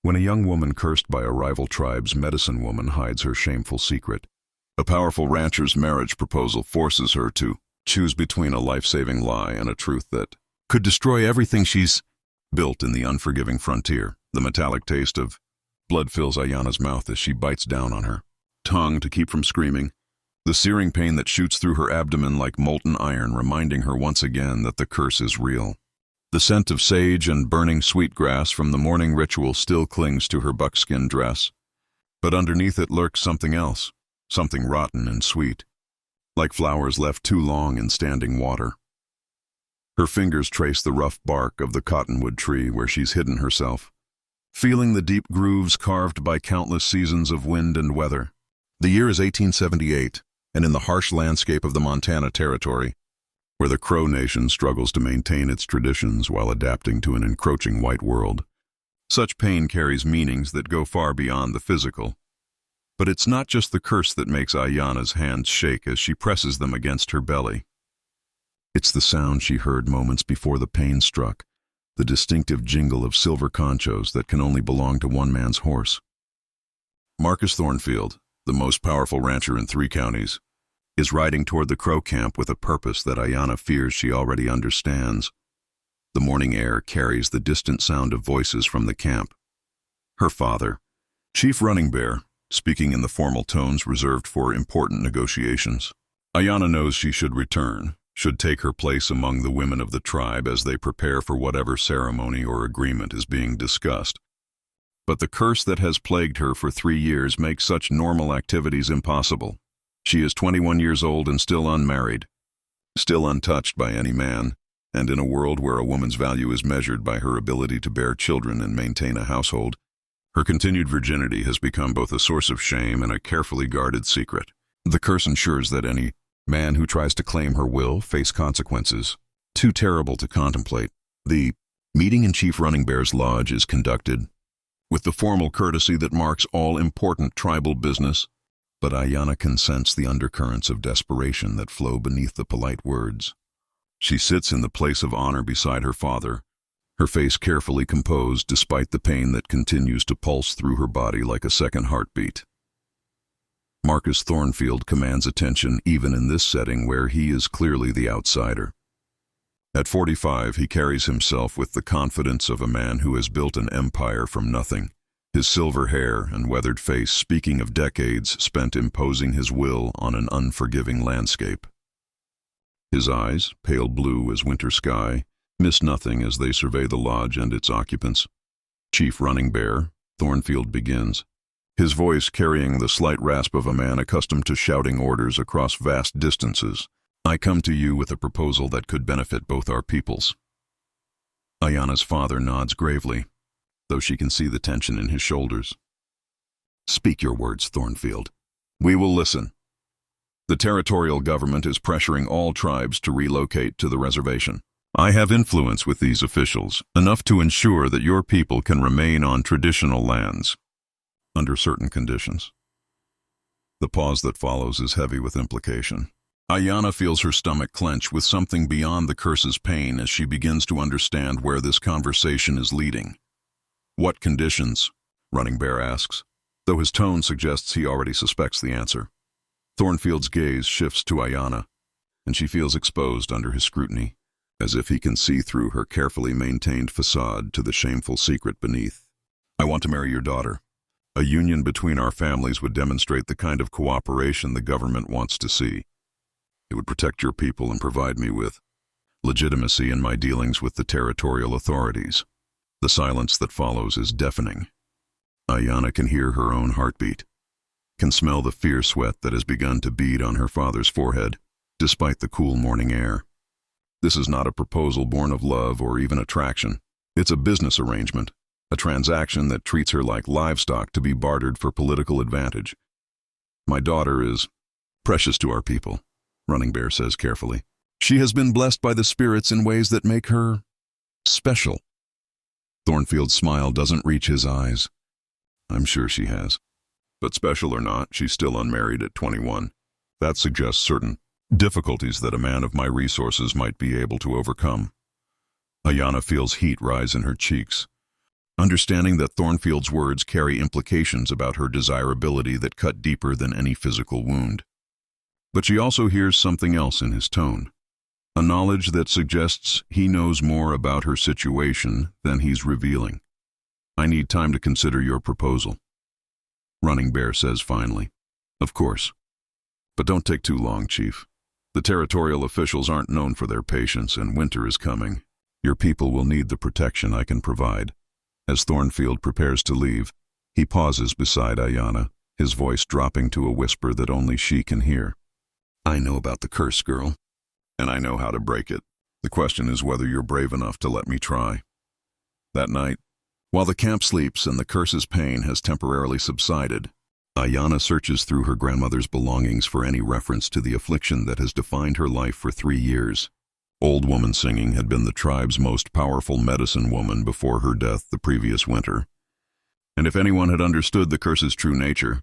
when a young woman cursed by a rival tribe's medicine woman hides her shameful secret. A powerful rancher's marriage proposal forces her to choose between a life-saving lie and a truth that could destroy everything she's built in the unforgiving frontier. The metallic taste of blood fills Ayana's mouth as she bites down on her tongue to keep from screaming. The searing pain that shoots through her abdomen like molten iron, reminding her once again that the curse is real. The scent of sage and burning sweetgrass from the morning ritual still clings to her buckskin dress, but underneath it lurks something else, something rotten and sweet, like flowers left too long in standing water. Her fingers trace the rough bark of the cottonwood tree where she's hidden herself, feeling the deep grooves carved by countless seasons of wind and weather. The year is 1878, and in the harsh landscape of the Montana Territory, where the Crow Nation struggles to maintain its traditions while adapting to an encroaching white world, such pain carries meanings that go far beyond the physical. But it's not just the curse that makes Ayana's hands shake as she presses them against her belly. It's the sound she heard moments before the pain struck, the distinctive jingle of silver conchos that can only belong to one man's horse. Marcus Thornfield, the most powerful rancher in 3 counties, is riding toward the Crow camp with a purpose that Ayana fears she already understands. The morning air carries the distant sound of voices from the camp. Her father, Chief Running Bear, speaking in the formal tones reserved for important negotiations. Ayana knows she should return, should take her place among the women of the tribe as they prepare for whatever ceremony or agreement is being discussed. But the curse that has plagued her for 3 years makes such normal activities impossible. She is 21 years old and still unmarried, still untouched by any man, and in a world where a woman's value is measured by her ability to bear children and maintain a household, her continued virginity has become both a source of shame and a carefully guarded secret. The curse ensures that any man who tries to claim her will face consequences too terrible to contemplate. The meeting in Chief Running Bear's lodge is conducted with the formal courtesy that marks all important tribal business, but Ayana can sense the undercurrents of desperation that flow beneath the polite words. She sits in the place of honor beside her father, her face carefully composed despite the pain that continues to pulse through her body like a second heartbeat. Marcus Thornfield commands attention even in this setting where he is clearly the outsider. At 45, he carries himself with the confidence of a man who has built an empire from nothing, his silver hair and weathered face speaking of decades spent imposing his will on an unforgiving landscape. His eyes, pale blue as winter sky, miss nothing as they survey the lodge and its occupants. Chief Running Bear, Thornfield begins, his voice carrying the slight rasp of a man accustomed to shouting orders across vast distances. I come to you with a proposal that could benefit both our peoples. Ayana's father nods gravely, though she can see the tension in his shoulders. Speak your words, Thornfield. We will listen. The territorial government is pressuring all tribes to relocate to the reservation. I have influence with these officials, enough to ensure that your people can remain on traditional lands, under certain conditions. The pause that follows is heavy with implication. Ayana feels her stomach clench with something beyond the curse's pain as she begins to understand where this conversation is leading. What conditions? Running Bear asks, though his tone suggests he already suspects the answer. Thornfield's gaze shifts to Ayana, and she feels exposed under his scrutiny, as if he can see through her carefully maintained facade to the shameful secret beneath. I want to marry your daughter. A union between our families would demonstrate the kind of cooperation the government wants to see. It would protect your people and provide me with legitimacy in my dealings with the territorial authorities. The silence that follows is deafening. Ayana can hear her own heartbeat, can smell the fierce sweat that has begun to bead on her father's forehead, despite the cool morning air. This is not a proposal born of love or even attraction. It's a business arrangement, a transaction that treats her like livestock to be bartered for political advantage. My daughter is precious to our people, Running Bear says carefully. She has been blessed by the spirits in ways that make her special. Thornfield's smile doesn't reach his eyes. I'm sure she has. But special or not, she's still unmarried at 21. That suggests certain difficulties that a man of my resources might be able to overcome. Ayana feels heat rise in her cheeks. understanding that Thornfield's words carry implications about her desirability that cut deeper than any physical wound. But she also hears something else in his tone, a knowledge that suggests he knows more about her situation than he's revealing. "I need time to consider your proposal," Running Bear says finally. "Of course. But don't take too long, Chief. The territorial officials aren't known for their patience, and winter is coming. Your people will need the protection I can provide." As Thornfield prepares to leave, he pauses beside Ayanna, his voice dropping to a whisper that only she can hear. "I know about the curse, girl, and I know how to break it. The question is whether you're brave enough to let me try." That night, while the camp sleeps and the curse's pain has temporarily subsided, Ayanna searches through her grandmother's belongings for any reference to the affliction that has defined her life for 3 years. Old Woman Singing had been the tribe's most powerful medicine woman before her death the previous winter. And if anyone had understood the curse's true nature,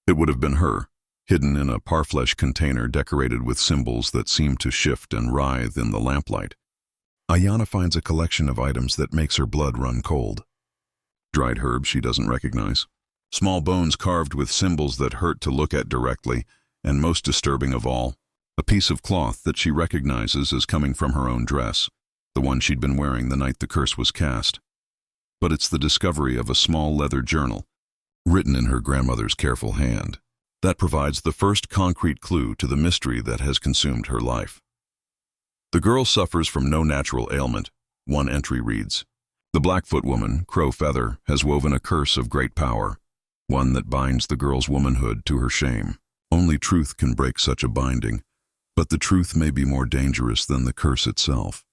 it would have been her, hidden in a parfleche container decorated with symbols that seemed to shift and writhe in the lamplight. Ayanna finds a collection of items that makes her blood run cold. Dried herbs she doesn't recognize, small bones carved with symbols that hurt to look at directly, and most disturbing of all, a piece of cloth that she recognizes as coming from her own dress, the one she'd been wearing the night the curse was cast. But it's the discovery of a small leather journal, written in her grandmother's careful hand, that provides the first concrete clue to the mystery that has consumed her life. The girl suffers from no natural ailment. One entry reads, "The Blackfoot woman, Crow Feather, has woven a curse of great power, one that binds the girl's womanhood to her shame. Only truth can break such a binding, but the truth may be more dangerous than the curse itself."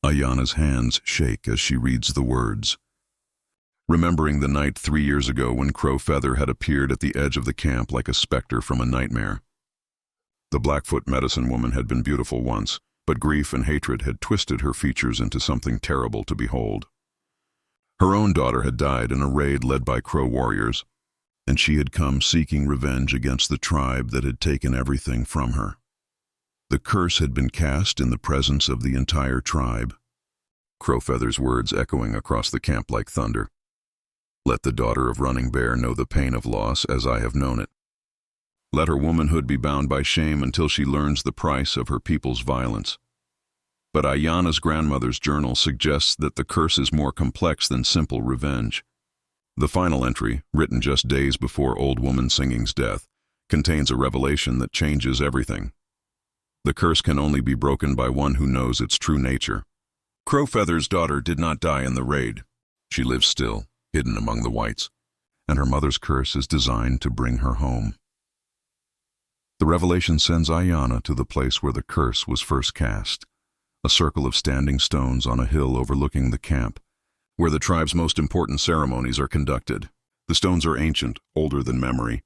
Ayanna's hands shake as she reads the words. Remembering the night 3 years ago when Crow Feather had appeared at the edge of the camp like a specter from a nightmare. The Blackfoot medicine woman had been beautiful once, but grief and hatred had twisted her features into something terrible to behold. Her own daughter had died in a raid led by Crow warriors, and she had come seeking revenge against the tribe that had taken everything from her. The curse had been cast in the presence of the entire tribe. Crow Feather's words echoing across the camp like thunder. "Let the daughter of Running Bear know the pain of loss as I have known it. Let her womanhood be bound by shame until she learns the price of her people's violence." But Ayanna's grandmother's journal suggests that the curse is more complex than simple revenge. The final entry, written just days before Old Woman Singing's death, contains a revelation that changes everything. The curse can only be broken by one who knows its true nature. Crow Feather's daughter did not die in the raid. She lives still, hidden among the whites, and her mother's curse is designed to bring her home. The revelation sends Ayanna to the place where the curse was first cast, a circle of standing stones on a hill overlooking the camp, where the tribe's most important ceremonies are conducted. The stones are ancient, older than memory,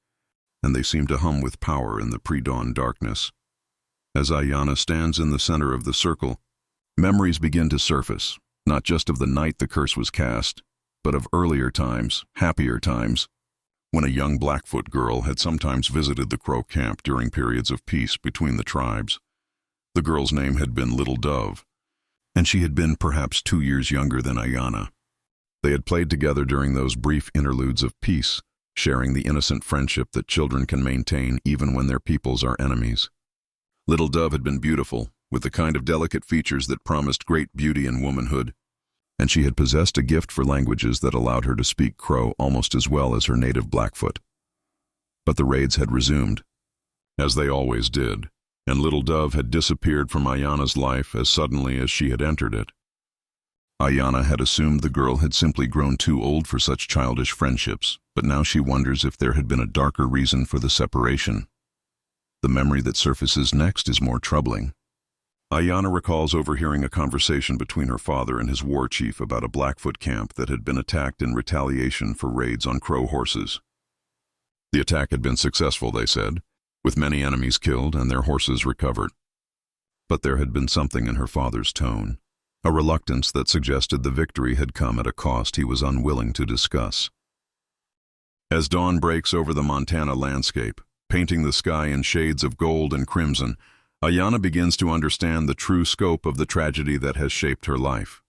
and they seem to hum with power in the pre-dawn darkness. As Ayanna stands in the center of the circle, memories begin to surface, not just of the night the curse was cast, but of earlier times, happier times, when a young Blackfoot girl had sometimes visited the Crow camp during periods of peace between the tribes. The girl's name had been Little Dove, and she had been perhaps 2 years younger than Ayanna. They had played together during those brief interludes of peace, sharing the innocent friendship that children can maintain even when their peoples are enemies. Little Dove had been beautiful, with the kind of delicate features that promised great beauty and womanhood, and she had possessed a gift for languages that allowed her to speak Crow almost as well as her native Blackfoot. But the raids had resumed, as they always did, and Little Dove had disappeared from Ayanna's life as suddenly as she had entered it. Ayanna had assumed the girl had simply grown too old for such childish friendships, but now she wonders if there had been a darker reason for the separation. The memory that surfaces next is more troubling. Ayanna recalls overhearing a conversation between her father and his war chief about a Blackfoot camp that had been attacked in retaliation for raids on Crow horses. The attack had been successful, they said, with many enemies killed and their horses recovered. But there had been something in her father's tone, a reluctance that suggested the victory had come at a cost he was unwilling to discuss. As dawn breaks over the Montana landscape, painting the sky in shades of gold and crimson, Ayanna begins to understand the true scope of the tragedy that has shaped her life.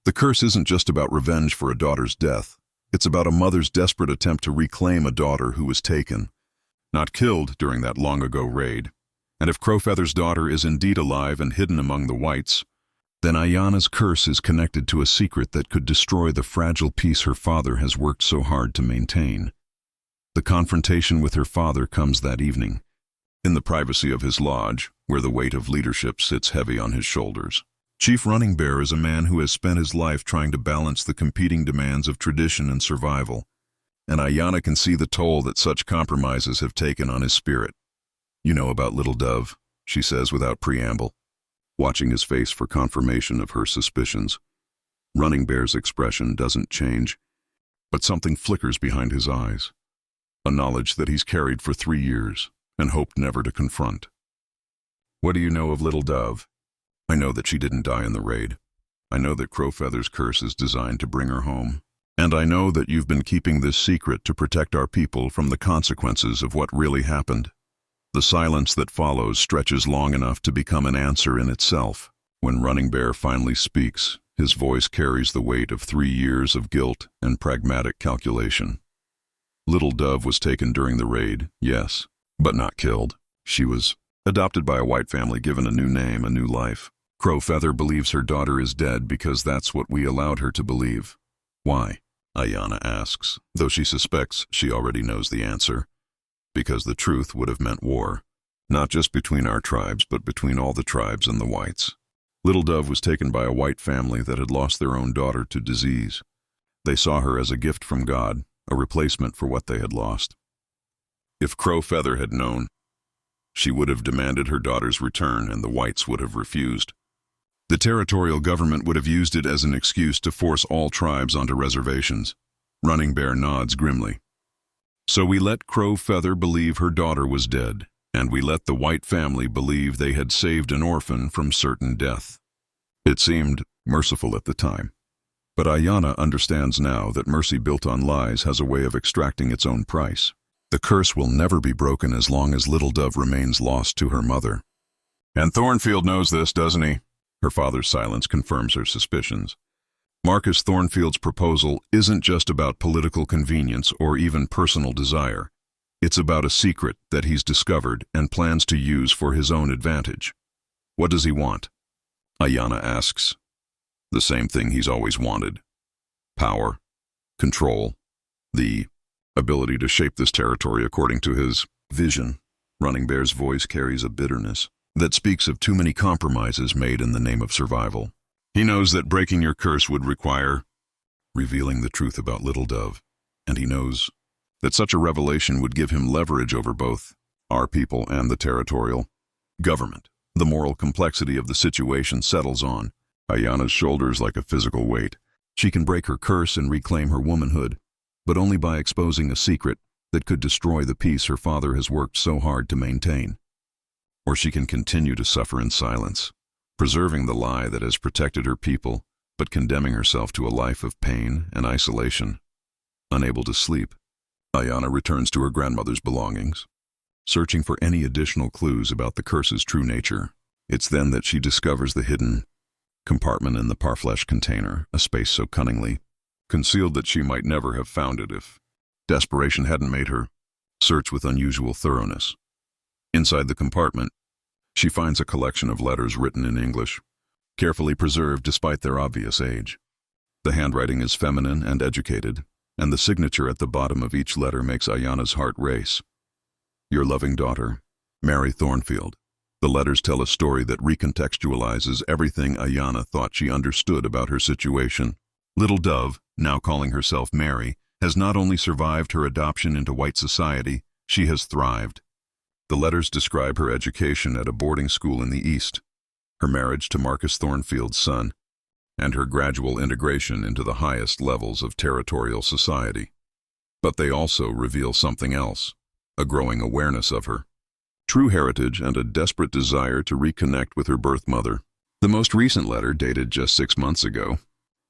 The curse isn't just about revenge for a daughter's death. It's about a mother's desperate attempt to reclaim a daughter who was taken, not killed during that long-ago raid. And if Crowfeather's daughter is indeed alive and hidden among the whites, then Ayanna's curse is connected to a secret that could destroy the fragile peace her father has worked so hard to maintain. The confrontation with her father comes that evening, in the privacy of his lodge, where the weight of leadership sits heavy on his shoulders. Chief Running Bear is a man who has spent his life trying to balance the competing demands of tradition and survival, and Ayanna can see the toll that such compromises have taken on his spirit. "You know about Little Dove," she says without preamble, watching his face for confirmation of her suspicions. Running Bear's expression doesn't change, but something flickers behind his eyes, a knowledge that he's carried for 3 years and hoped never to confront. "What do you know of Little Dove?" "I know that she didn't die in the raid. I know that Crowfeather's curse is designed to bring her home. And I know that you've been keeping this secret to protect our people from the consequences of what really happened." The silence that follows stretches long enough to become an answer in itself. When Running Bear finally speaks, his voice carries the weight of 3 years of guilt and pragmatic calculation. "Little Dove was taken during the raid, yes, but not killed. She was adopted by a white family, given a new name, a new life. Crowfeather believes her daughter is dead because that's what we allowed her to believe." "Why?" Ayanna asks, though she suspects she already knows the answer. "Because the truth would have meant war, not just between our tribes, but between all the tribes and the whites. Little Dove was taken by a white family that had lost their own daughter to disease. They saw her as a gift from God, a replacement for what they had lost. If Crowfeather had known, she would have demanded her daughter's return, and the whites would have refused. The territorial government would have used it as an excuse to force all tribes onto reservations." Running Bear nods grimly. "So we let Crowfeather believe her daughter was dead, and we let the white family believe they had saved an orphan from certain death. It seemed merciful at the time. But Ayanna understands now that mercy built on lies has a way of extracting its own price. The curse will never be broken as long as Little Dove remains lost to her mother." "And Thornfield knows this, doesn't he?" Her father's silence confirms her suspicions. Marcus Thornfield's proposal isn't just about political convenience or even personal desire. It's about a secret that he's discovered and plans to use for his own advantage. "What does he want?" Ayanna asks. "The same thing he's always wanted. Power, control, the ability to shape this territory according to his vision." Running Bear's voice carries a bitterness that speaks of too many compromises made in the name of survival. "He knows that breaking your curse would require revealing the truth about Little Dove, and he knows that such a revelation would give him leverage over both our people and the territorial government. The moral complexity of the situation settles on Ayanna's shoulders like a physical weight. She can break her curse and reclaim her womanhood, but only by exposing a secret that could destroy the peace her father has worked so hard to maintain. Or she can continue to suffer in silence, preserving the lie that has protected her people, but condemning herself to a life of pain and isolation. Unable to sleep, Ayanna returns to her grandmother's belongings, searching for any additional clues about the curse's true nature. It's then that she discovers the hidden compartment in the parfleche container, a space so cunningly concealed that she might never have found it if desperation hadn't made her search with unusual thoroughness. Inside the compartment, she finds a collection of letters written in English, carefully preserved despite their obvious age. The handwriting is feminine and educated, and the signature at the bottom of each letter makes Ayanna's heart race. "Your loving daughter, Mary Thornfield." The letters tell a story that recontextualizes everything Ayanna thought she understood about her situation. Little Dove, now calling herself Mary, has not only survived her adoption into white society, she has thrived. The letters describe her education at a boarding school in the East, her marriage to Marcus Thornfield's son, and her gradual integration into the highest levels of territorial society. But they also reveal something else, a growing awareness of her true heritage and a desperate desire to reconnect with her birth mother. The most recent letter, dated just 6 months ago,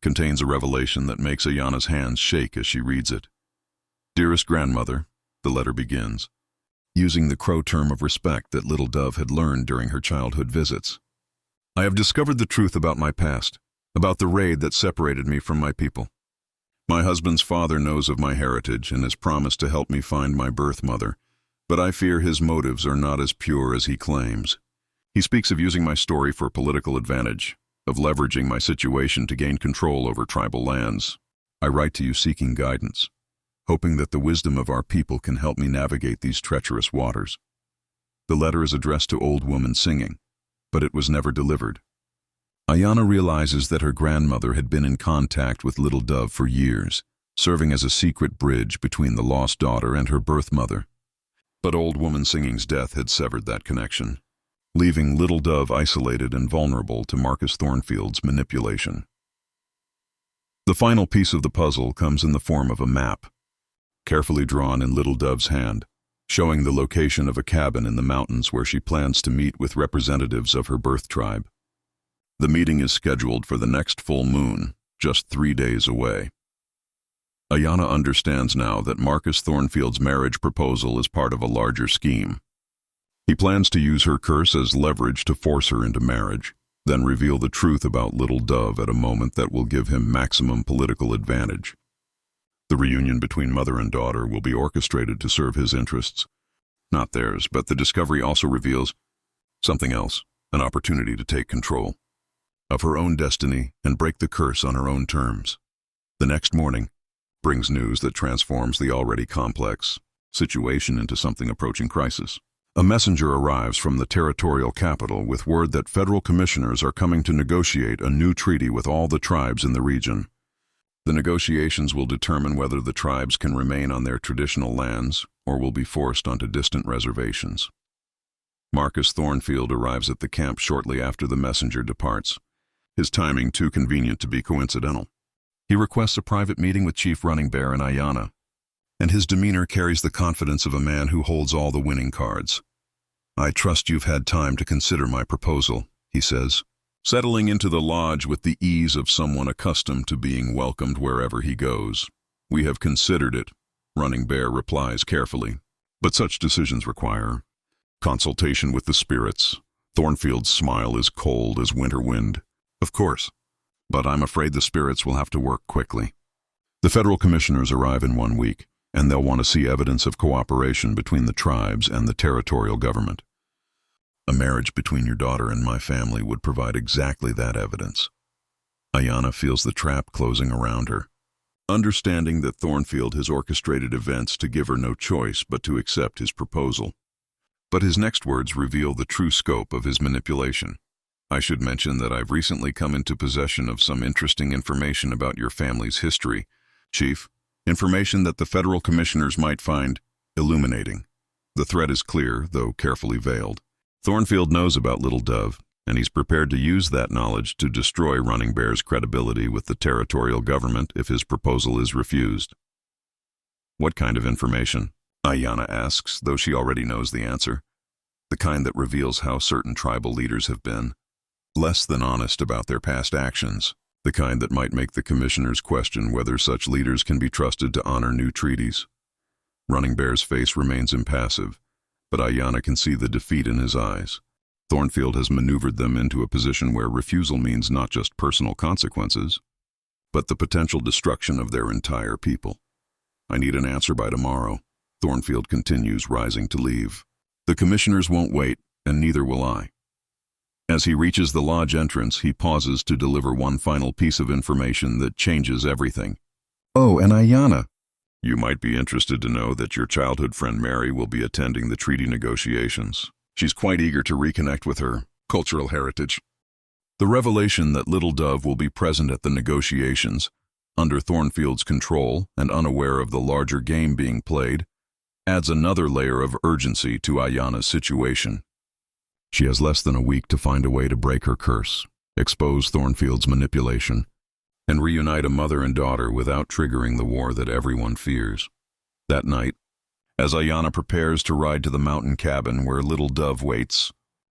contains a revelation that makes Ayanna's hands shake as she reads it. "Dearest grandmother," the letter begins, using the Crow term of respect that Little Dove had learned during her childhood visits. "I have discovered the truth about my past. about the raid that separated me from my people. My husband's father knows of my heritage and has promised to help me find my birth mother, but I fear his motives are not as pure as he claims. He speaks of using my story for political advantage, of leveraging my situation to gain control over tribal lands. I write to you seeking guidance, hoping that the wisdom of our people can help me navigate these treacherous waters. The letter is addressed to Old Woman Singing, but it was never delivered. Ayana realizes that her grandmother had been in contact with Little Dove for years, serving as a secret bridge between the lost daughter and her birth mother. But Old Woman Singing's death had severed that connection, leaving Little Dove isolated and vulnerable to Marcus Thornfield's manipulation. The final piece of the puzzle comes in the form of a map, carefully drawn in Little Dove's hand, showing the location of a cabin in the mountains where she plans to meet with representatives of her birth tribe. The meeting is scheduled for the next full moon, just 3 days away. Ayana understands now that Marcus Thornfield's marriage proposal is part of a larger scheme. He plans to use her curse as leverage to force her into marriage, then reveal the truth about Little Dove at a moment that will give him maximum political advantage. The reunion between mother and daughter will be orchestrated to serve his interests, not theirs, but the discovery also reveals something else, an opportunity to take control of her own destiny and break the curse on her own terms. The next morning brings news that transforms the already complex situation into something approaching crisis. A messenger arrives from the territorial capital with word that federal commissioners are coming to negotiate a new treaty with all the tribes in the region. The negotiations will determine whether the tribes can remain on their traditional lands or will be forced onto distant reservations. Marcus Thornfield arrives at the camp shortly after the messenger departs, his timing too convenient to be coincidental. He requests a private meeting with Chief Running Bear and Ayana, and his demeanor carries the confidence of a man who holds all the winning cards. "I trust you've had time to consider my proposal," he says, settling into the lodge with the ease of someone accustomed to being welcomed wherever he goes. "We have considered it," Running Bear replies carefully, "but such decisions require consultation with the spirits." Thornfield's smile is cold as winter wind. "Of course, but I'm afraid the spirits will have to work quickly." The federal commissioners arrive in 1 week, and they'll want to see evidence of cooperation between the tribes and the territorial government. A marriage between your daughter and my family would provide exactly that evidence. Ayana feels the trap closing around her, understanding that Thornfield has orchestrated events to give her no choice but to accept his proposal. But his next words reveal the true scope of his manipulation. "I should mention that I've recently come into possession of some interesting information about your family's history, Chief. Information that the federal commissioners might find illuminating." The threat is clear, though carefully veiled. Thornfield knows about Little Dove, and he's prepared to use that knowledge to destroy Running Bear's credibility with the territorial government if his proposal is refused. "What kind of information?" Ayana asks, though she already knows the answer. "The kind that reveals how certain tribal leaders have been less than honest about their past actions. The kind that might make the commissioners question whether such leaders can be trusted to honor new treaties." Running Bear's face remains impassive, but Ayana can see the defeat in his eyes. Thornfield has maneuvered them into a position where refusal means not just personal consequences, but the potential destruction of their entire people. "I need an answer by tomorrow," Thornfield continues, rising to leave. "The commissioners won't wait, and neither will I." As he reaches the lodge entrance, he pauses to deliver one final piece of information that changes everything. "Oh, and Ayana, you might be interested to know that your childhood friend Mary will be attending the treaty negotiations. She's quite eager to reconnect with her cultural heritage." The revelation that Little Dove will be present at the negotiations, under Thornfield's control and unaware of the larger game being played, adds another layer of urgency to Ayana's situation. She has less than a week to find a way to break her curse, expose Thornfield's manipulation, and reunite a mother and daughter without triggering the war that everyone fears. That night, as Ayana prepares to ride to the mountain cabin where Little Dove waits,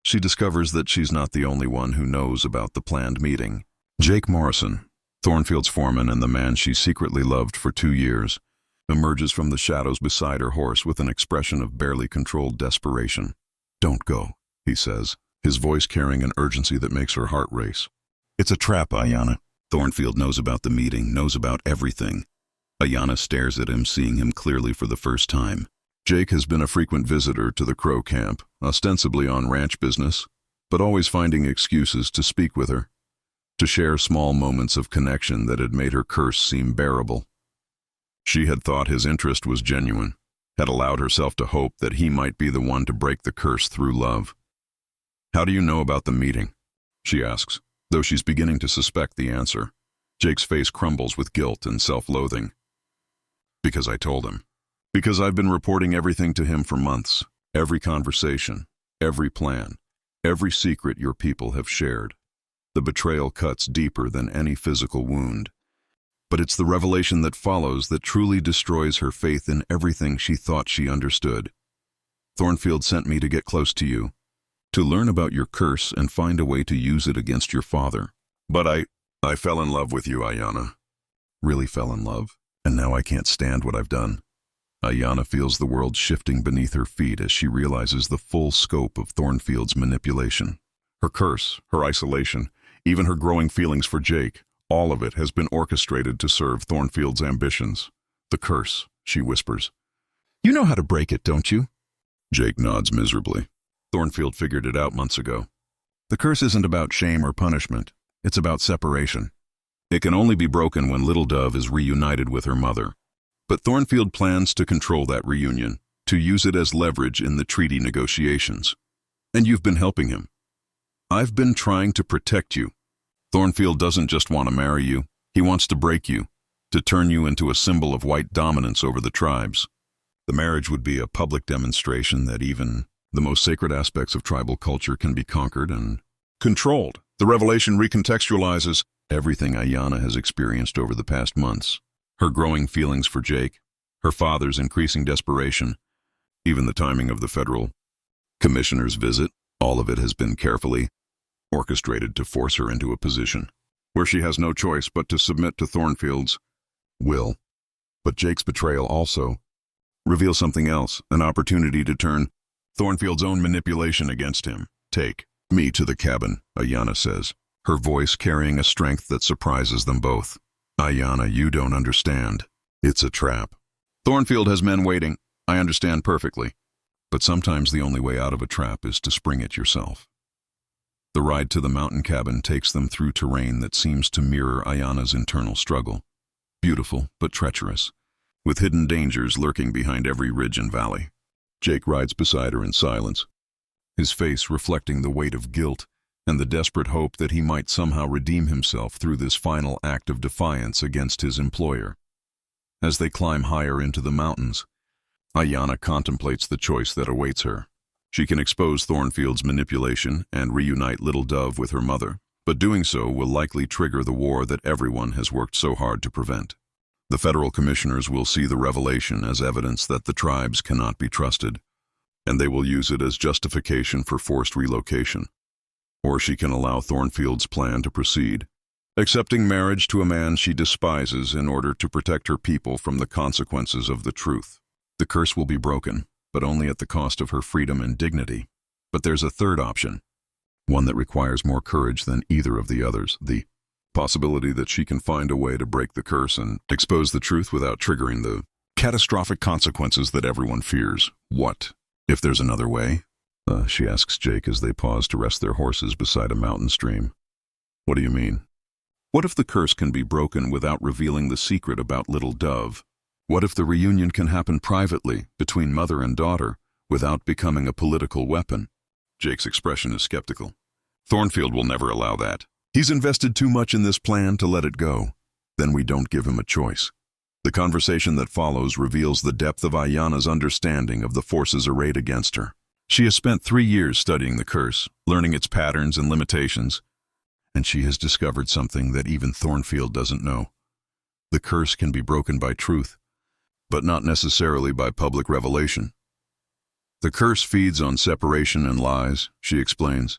she discovers that she's not the only one who knows about the planned meeting. Jake Morrison, Thornfield's foreman and the man she secretly loved for 2 years, emerges from the shadows beside her horse with an expression of barely controlled desperation. "Don't go," he says, his voice carrying an urgency that makes her heart race. "It's a trap, Ayana. Thornfield knows about the meeting, knows about everything. Ayanna stares at him, seeing him clearly for the first time. Jake has been a frequent visitor to the Crow camp, ostensibly on ranch business, but always finding excuses to speak with her, to share small moments of connection that had made her curse seem bearable. She had thought his interest was genuine, had allowed herself to hope that he might be the one to break the curse through love. "How do you know about the meeting?" she asks, though she's beginning to suspect the answer. Jake's face crumbles with guilt and self-loathing. "Because I told him. Because I've been reporting everything to him for months. Every conversation, every plan, every secret your people have shared. The betrayal cuts deeper than any physical wound. But it's the revelation that follows that truly destroys her faith in everything she thought she understood. Thornfield sent me to get close to you, to learn about your curse and find a way to use it against your father. But I fell in love with you, Ayanna. Really fell in love, and now I can't stand what I've done." Ayanna feels the world shifting beneath her feet as she realizes the full scope of Thornfield's manipulation. Her curse, her isolation, even her growing feelings for Jake, all of it has been orchestrated to serve Thornfield's ambitions. "The curse," she whispers. "You know how to break it, don't you?" Jake nods miserably. Thornfield figured it out months ago. The curse isn't about shame or punishment. It's about separation. It can only be broken when Little Dove is reunited with her mother. But Thornfield plans to control that reunion, to use it as leverage in the treaty negotiations. And you've been helping him. I've been trying to protect you. Thornfield doesn't just want to marry you. He wants to break you, to turn you into a symbol of white dominance over the tribes. The marriage would be a public demonstration that even the most sacred aspects of tribal culture can be conquered and controlled. The revelation recontextualizes everything Ayanna has experienced over the past months. Her growing feelings for Jake, her father's increasing desperation, even the timing of the federal commissioner's visit, all of it has been carefully orchestrated to force her into a position where she has no choice but to submit to Thornfield's will. But Jake's betrayal also reveals something else, an opportunity to turn Thornfield's own manipulation against him. "Take me to the cabin," Ayanna says, her voice carrying a strength that surprises them both. "Ayanna, you don't understand. It's a trap. Thornfield has men waiting. I understand perfectly. But sometimes the only way out of a trap is to spring it yourself." The ride to the mountain cabin takes them through terrain that seems to mirror Ayanna's internal struggle. Beautiful, but treacherous, with hidden dangers lurking behind every ridge and valley. Jake rides beside her in silence, his face reflecting the weight of guilt and the desperate hope that he might somehow redeem himself through this final act of defiance against his employer. As they climb higher into the mountains, Ayanna contemplates the choice that awaits her. She can expose Thornfield's manipulation and reunite Little Dove with her mother, but doing so will likely trigger the war that everyone has worked so hard to prevent. The federal commissioners will see the revelation as evidence that the tribes cannot be trusted, and they will use it as justification for forced relocation. Or she can allow Thornfield's plan to proceed, accepting marriage to a man she despises in order to protect her people from the consequences of the truth. The curse will be broken, but only at the cost of her freedom and dignity. But there's a third option, one that requires more courage than either of the others, the possibility that she can find a way to break the curse and expose the truth without triggering the catastrophic consequences that everyone fears. What if there's another way? She asks Jake as they pause to rest their horses beside a mountain stream. "What do you mean?" "What if the curse can be broken without revealing the secret about Little Dove? What if the reunion can happen privately, between mother and daughter, without becoming a political weapon?" Jake's expression is skeptical. "Thornfield will never allow that. He's invested too much in this plan to let it go. Then we don't give him a choice." The conversation that follows reveals the depth of Ayanna's understanding of the forces arrayed against her. She has spent 3 years studying the curse, learning its patterns and limitations, and she has discovered something that even Thornfield doesn't know. The curse can be broken by truth, but not necessarily by public revelation. The curse feeds on separation and lies, she explains,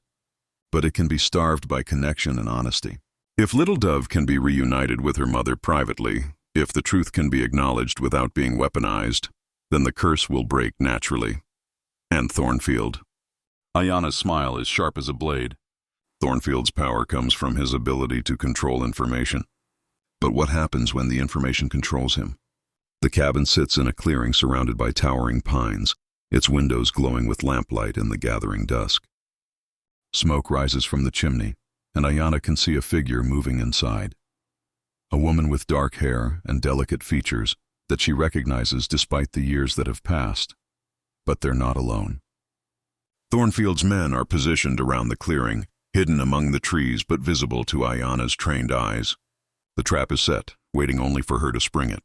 but it can be starved by connection and honesty. If Little Dove can be reunited with her mother privately, if the truth can be acknowledged without being weaponized, then the curse will break naturally. And Thornfield. Ayanna's smile is sharp as a blade. Thornfield's power comes from his ability to control information. But what happens when the information controls him? The cabin sits in a clearing surrounded by towering pines, its windows glowing with lamplight in the gathering dusk. Smoke rises from the chimney, and Ayanna can see a figure moving inside. A woman with dark hair and delicate features that she recognizes despite the years that have passed. But they're not alone. Thornfield's men are positioned around the clearing, hidden among the trees but visible to Ayanna's trained eyes. The trap is set, waiting only for her to spring it.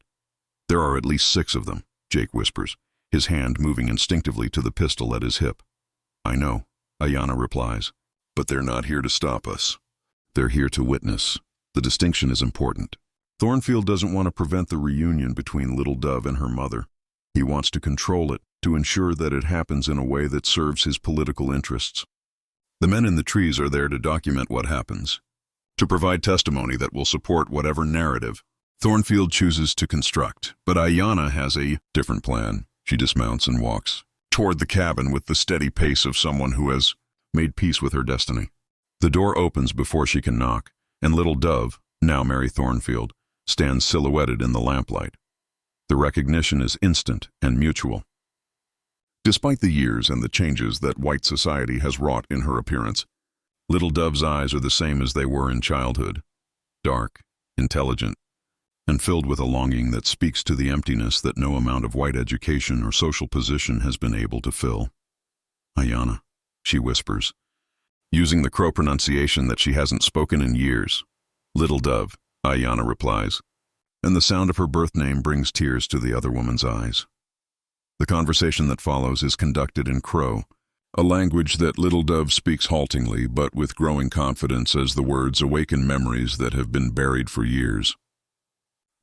There are at least 6 of them, Jake whispers, his hand moving instinctively to the pistol at his hip. I know, Ayanna replies, but they're not here to stop us. They're here to witness. The distinction is important. Thornfield doesn't want to prevent the reunion between Little Dove and her mother. He wants to control it, to ensure that it happens in a way that serves his political interests. The men in the trees are there to document what happens, to provide testimony that will support whatever narrative Thornfield chooses to construct. But Ayanna has a different plan. She dismounts and walks toward the cabin with the steady pace of someone who has made peace with her destiny. The door opens before she can knock, and Little Dove, now Mary Thornfield, stands silhouetted in the lamplight. The recognition is instant and mutual. Despite the years and the changes that white society has wrought in her appearance, Little Dove's eyes are the same as they were in childhood, dark, intelligent, and filled with a longing that speaks to the emptiness that no amount of white education or social position has been able to fill. Ayanna, she whispers, using the Crow pronunciation that she hasn't spoken in years. Little Dove, Ayanna replies, and the sound of her birth name brings tears to the other woman's eyes. The conversation that follows is conducted in Crow, a language that Little Dove speaks haltingly but with growing confidence as the words awaken memories that have been buried for years.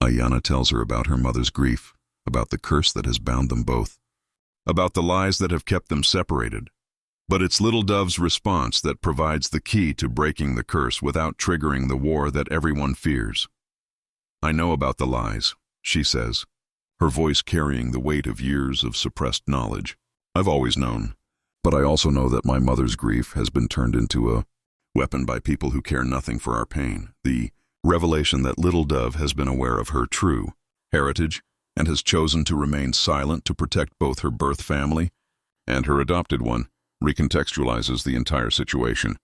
Ayanna tells her about her mother's grief, about the curse that has bound them both, about the lies that have kept them separated. But it's Little Dove's response that provides the key to breaking the curse without triggering the war that everyone fears. I know about the lies, she says, her voice carrying the weight of years of suppressed knowledge. I've always known, but I also know that my mother's grief has been turned into a weapon by people who care nothing for our pain. The revelation that Little Dove has been aware of her true heritage and has chosen to remain silent to protect both her birth family and her adopted one recontextualizes the entire situation.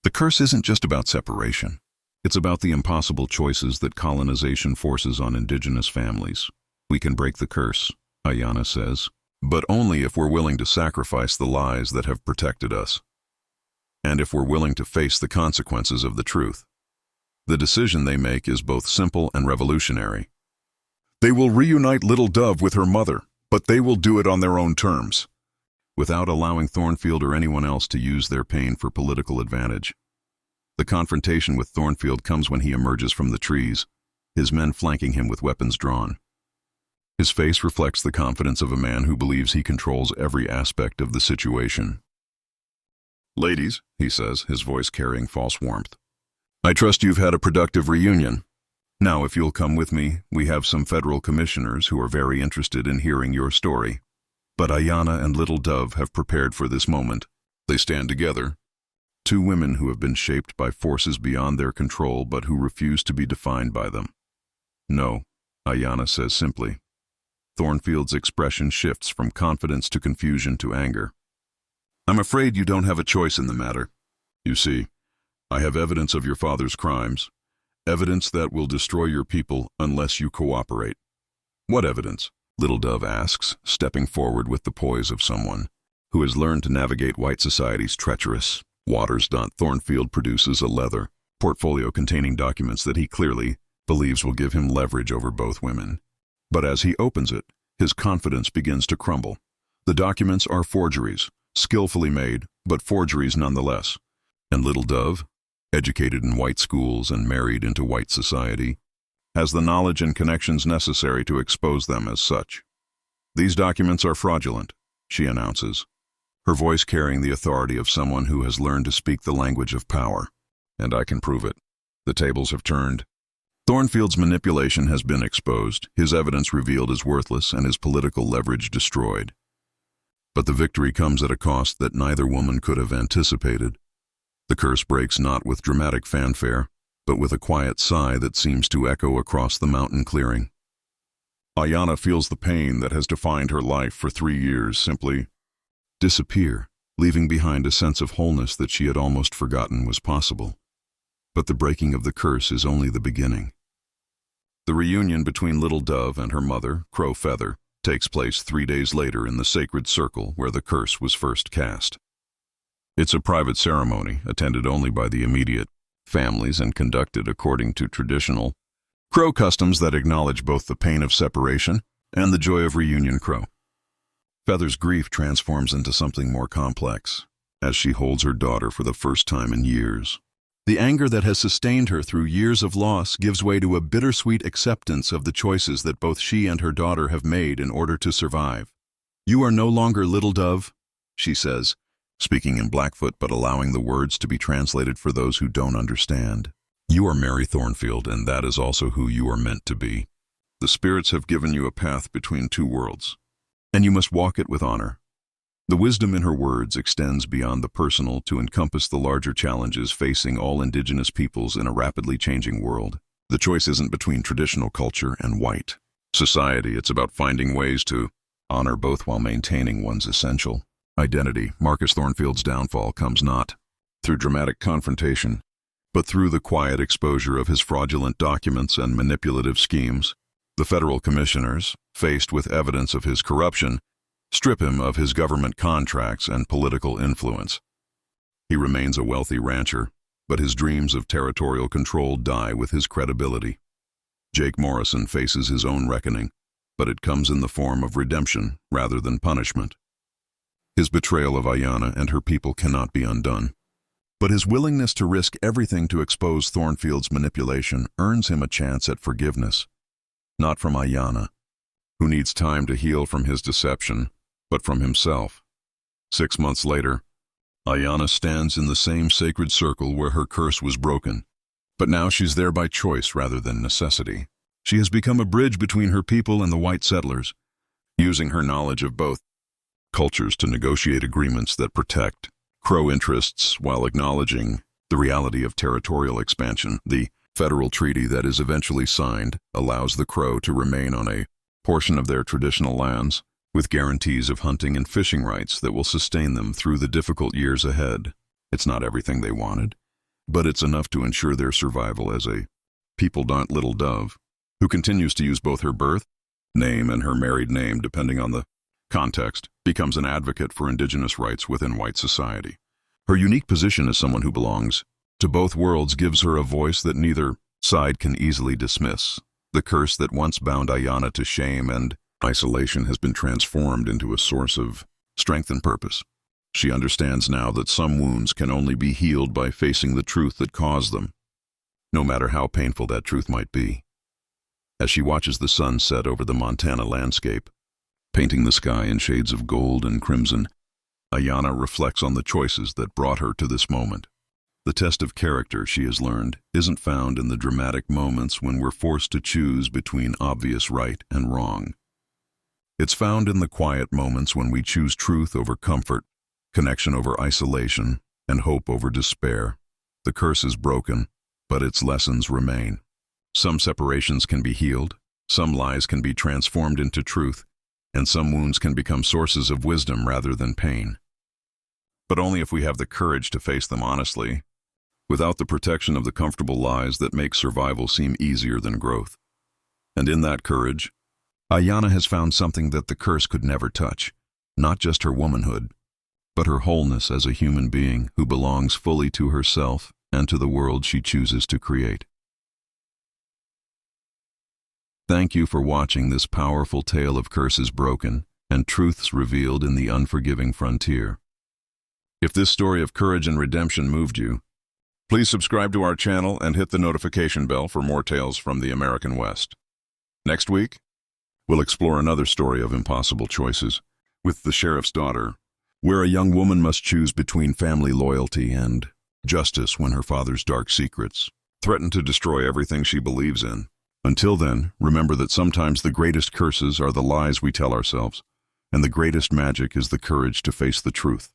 The curse isn't just about separation. It's about the impossible choices that colonization forces on indigenous families. We can break the curse, Ayanna says, but only if we're willing to sacrifice the lies that have protected us, and if we're willing to face the consequences of the truth. The decision they make is both simple and revolutionary. They will reunite Little Dove with her mother, but they will do it on their own terms, without allowing Thornfield or anyone else to use their pain for political advantage. The confrontation with Thornfield comes when he emerges from the trees, his men flanking him with weapons drawn. His face reflects the confidence of a man who believes he controls every aspect of the situation. Ladies, he says, his voice carrying false warmth, I trust you've had a productive reunion. Now, if you'll come with me, we have some federal commissioners who are very interested in hearing your story. But Ayanna and Little Dove have prepared for this moment. They stand together, 2 women who have been shaped by forces beyond their control but who refuse to be defined by them. No, Ayanna says simply. Thornfield's expression shifts from confidence to confusion to anger. I'm afraid you don't have a choice in the matter. You see, I have evidence of your father's crimes, evidence that will destroy your people unless you cooperate. What evidence? Little Dove asks, stepping forward with the poise of someone who has learned to navigate white society's treacherous waters. Thornfield produces a leather portfolio containing documents that he clearly believes will give him leverage over both women. But as he opens it, his confidence begins to crumble. The documents are forgeries, skillfully made, but forgeries nonetheless. And Little Dove, educated in white schools and married into white society, has the knowledge and connections necessary to expose them as such. These documents are fraudulent, she announces, her voice carrying the authority of someone who has learned to speak the language of power. And I can prove it. The tables have turned. Thornfield's manipulation has been exposed, his evidence revealed as worthless, and his political leverage destroyed. But the victory comes at a cost that neither woman could have anticipated. The curse breaks not with dramatic fanfare, but with a quiet sigh that seems to echo across the mountain clearing. Ayanna feels the pain that has defined her life for 3 years simply disappear, leaving behind a sense of wholeness that she had almost forgotten was possible. But the breaking of the curse is only the beginning. The reunion between Little Dove and her mother, Crow Feather, takes place 3 days later in the sacred circle where the curse was first cast. It's a private ceremony, attended only by the immediate families and conducted according to traditional Crow customs that acknowledge both the pain of separation and the joy of reunion. Crow Feather's grief transforms into something more complex as she holds her daughter for the first time in years. The anger that has sustained her through years of loss gives way to a bittersweet acceptance of the choices that both she and her daughter have made in order to survive. "You are no longer Little Dove," she says, speaking in Blackfoot but allowing the words to be translated for those who don't understand. "You are Mary Thornfield, and that is also who you are meant to be. The spirits have given you a path between 2 worlds, and you must walk it with honor." The wisdom in her words extends beyond the personal to encompass the larger challenges facing all indigenous peoples in a rapidly changing world. The choice isn't between traditional culture and white society. It's about finding ways to honor both while maintaining one's essential identity. Marcus Thornfield's downfall comes not through dramatic confrontation, but through the quiet exposure of his fraudulent documents and manipulative schemes. The federal commissioners, faced with evidence of his corruption, strip him of his government contracts and political influence. He remains a wealthy rancher, but his dreams of territorial control die with his credibility. Jake Morrison faces his own reckoning, but it comes in the form of redemption rather than punishment. His betrayal of Ayanna and her people cannot be undone, but his willingness to risk everything to expose Thornfield's manipulation earns him a chance at forgiveness, not from Ayanna, who needs time to heal from his deception, but from himself. 6 months later, Ayanna stands in the same sacred circle where her curse was broken, but now she's there by choice rather than necessity. She has become a bridge between her people and the white settlers, using her knowledge of both cultures to negotiate agreements that protect Crow interests while acknowledging the reality of territorial expansion. The federal treaty that is eventually signed allows the Crow to remain on a portion of their traditional lands, with guarantees of hunting and fishing rights that will sustain them through the difficult years ahead. It's not everything they wanted, but it's enough to ensure their survival as a people. Little Dove, who continues to use both her birth name and her married name depending on the context, becomes an advocate for indigenous rights within white society. Her unique position as someone who belongs to both worlds gives her a voice that neither side can easily dismiss. The curse that once bound Ayanna to shame and isolation has been transformed into a source of strength and purpose. She understands now that some wounds can only be healed by facing the truth that caused them, no matter how painful that truth might be. As she watches the sun set over the Montana landscape, painting the sky in shades of gold and crimson, Ayanna reflects on the choices that brought her to this moment. The test of character, she has learned, isn't found in the dramatic moments when we're forced to choose between obvious right and wrong. It's found in the quiet moments when we choose truth over comfort, connection over isolation, and hope over despair. The curse is broken, but its lessons remain. Some separations can be healed, some lies can be transformed into truth, and some wounds can become sources of wisdom rather than pain. But only if we have the courage to face them honestly, without the protection of the comfortable lies that make survival seem easier than growth. And in that courage, Ayanna has found something that the curse could never touch, not just her womanhood, but her wholeness as a human being who belongs fully to herself and to the world she chooses to create. Thank you for watching this powerful tale of curses broken and truths revealed in the unforgiving frontier. If this story of courage and redemption moved you, please subscribe to our channel and hit the notification bell for more tales from the American West. Next week, we'll explore another story of impossible choices with The Sheriff's Daughter, where a young woman must choose between family loyalty and justice when her father's dark secrets threaten to destroy everything she believes in. Until then, remember that sometimes the greatest curses are the lies we tell ourselves, and the greatest magic is the courage to face the truth.